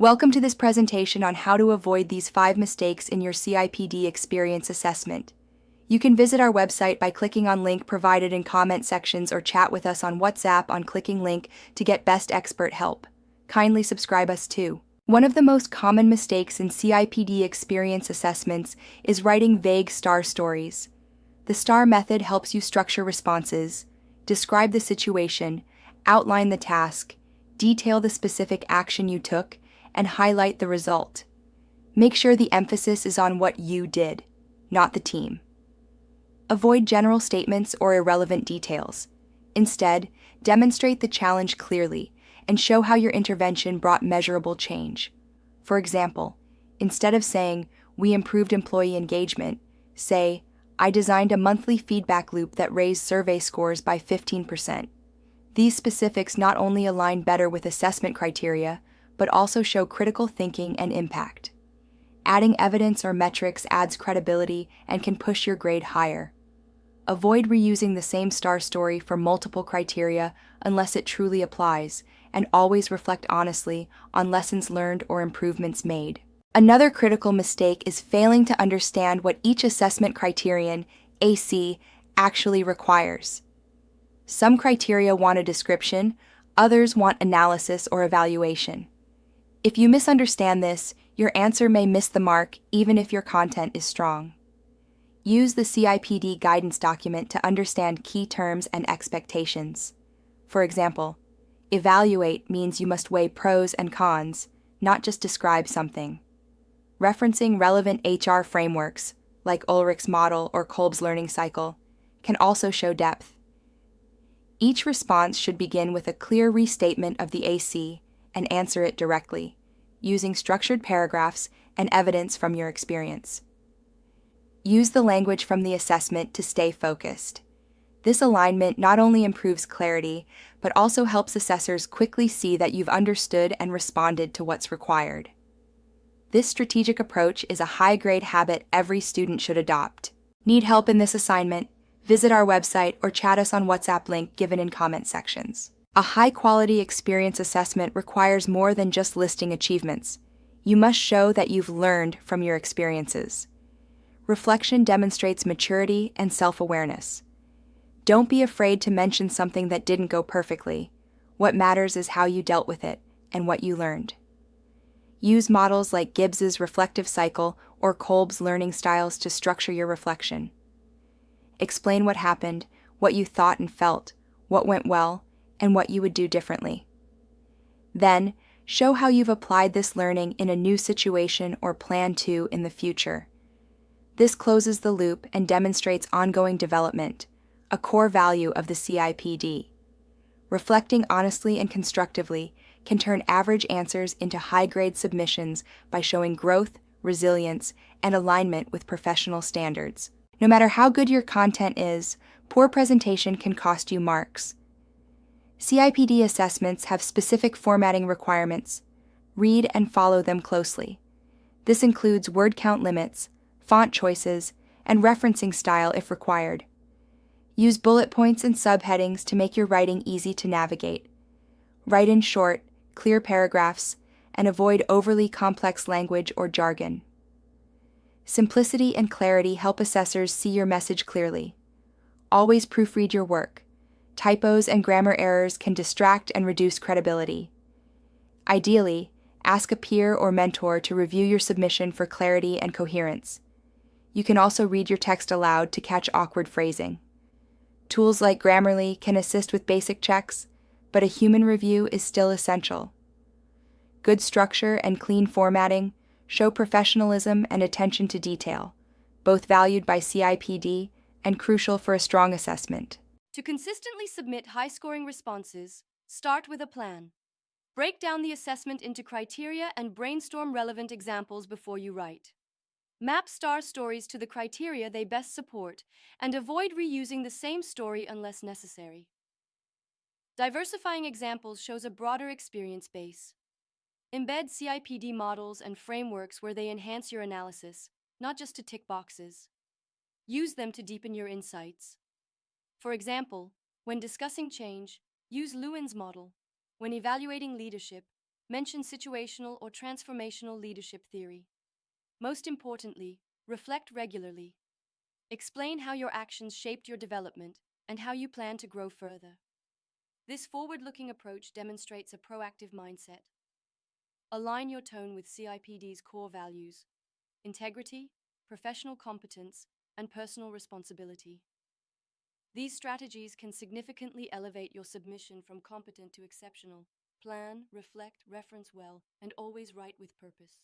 Welcome to this presentation on how to avoid these 5 mistakes in your CIPD experience assessment. You can visit our website by clicking on link provided in comment sections or chat with us on WhatsApp on clicking link to get best expert help. Kindly subscribe us too. One of the most common mistakes in CIPD experience assessments is writing vague STAR stories. The STAR method helps you structure responses, describe the situation, outline the task, detail the specific action you took, and highlight the result. Make sure the emphasis is on what you did, not the team. Avoid general statements or irrelevant details. Instead, demonstrate the challenge clearly and show how your intervention brought measurable change. For example, instead of saying, "We improved employee engagement," say, "I designed a monthly feedback loop that raised survey scores by 15%. These specifics not only align better with assessment criteria, but also show critical thinking and impact. Adding evidence or metrics adds credibility and can push your grade higher. Avoid reusing the same STAR story for multiple criteria unless it truly applies, and always reflect honestly on lessons learned or improvements made. Another critical mistake is failing to understand what each assessment criterion, AC, actually requires. Some criteria want a description, others want analysis or evaluation. If you misunderstand this, your answer may miss the mark even if your content is strong. Use the CIPD guidance document to understand key terms and expectations. For example, evaluate means you must weigh pros and cons, not just describe something. Referencing relevant HR frameworks, like Ulrich's model or Kolb's learning cycle, can also show depth. Each response should begin with a clear restatement of the AC and answer it directly, using structured paragraphs and evidence from your experience. Use the language from the assessment to stay focused. This alignment not only improves clarity, but also helps assessors quickly see that you've understood and responded to what's required. This strategic approach is a high-grade habit every student should adopt. Need help in this assignment? Visit our website or chat us on WhatsApp link given in comment sections. A high-quality experience assessment requires more than just listing achievements. You must show that you've learned from your experiences. Reflection demonstrates maturity and self-awareness. Don't be afraid to mention something that didn't go perfectly. What matters is how you dealt with it and what you learned. Use models like Gibbs's reflective cycle or Kolb's learning styles to structure your reflection. Explain what happened, what you thought and felt, what went well, and what you would do differently. Then, show how you've applied this learning in a new situation or plan to in the future. This closes the loop and demonstrates ongoing development, a core value of the CIPD. Reflecting honestly and constructively can turn average answers into high-grade submissions by showing growth, resilience, and alignment with professional standards. No matter how good your content is, poor presentation can cost you marks. CIPD assessments have specific formatting requirements. Read and follow them closely. This includes word count limits, font choices, and referencing style if required. Use bullet points and subheadings to make your writing easy to navigate. Write in short, clear paragraphs, and avoid overly complex language or jargon. Simplicity and clarity help assessors see your message clearly. Always proofread your work. Typos and grammar errors can distract and reduce credibility. Ideally, ask a peer or mentor to review your submission for clarity and coherence. You can also read your text aloud to catch awkward phrasing. Tools like Grammarly can assist with basic checks, but a human review is still essential. Good structure and clean formatting show professionalism and attention to detail, both valued by CIPD and crucial for a strong assessment. To consistently submit high-scoring responses, start with a plan. Break down the assessment into criteria and brainstorm relevant examples before you write. Map STAR stories to the criteria they best support and avoid reusing the same story unless necessary. Diversifying examples shows a broader experience base. Embed CIPD models and frameworks where they enhance your analysis, not just to tick boxes. Use them to deepen your insights. For example, when discussing change, use Lewin's model. When evaluating leadership, Mention situational or transformational leadership theory. Most importantly, reflect regularly. Explain how your actions shaped your development and how you plan to grow further. This forward-looking approach demonstrates a proactive mindset. Align your tone with CIPD's core values: integrity, professional competence, and personal responsibility. These strategies can significantly elevate your submission from competent to exceptional. Plan, reflect, reference well, and always write with purpose.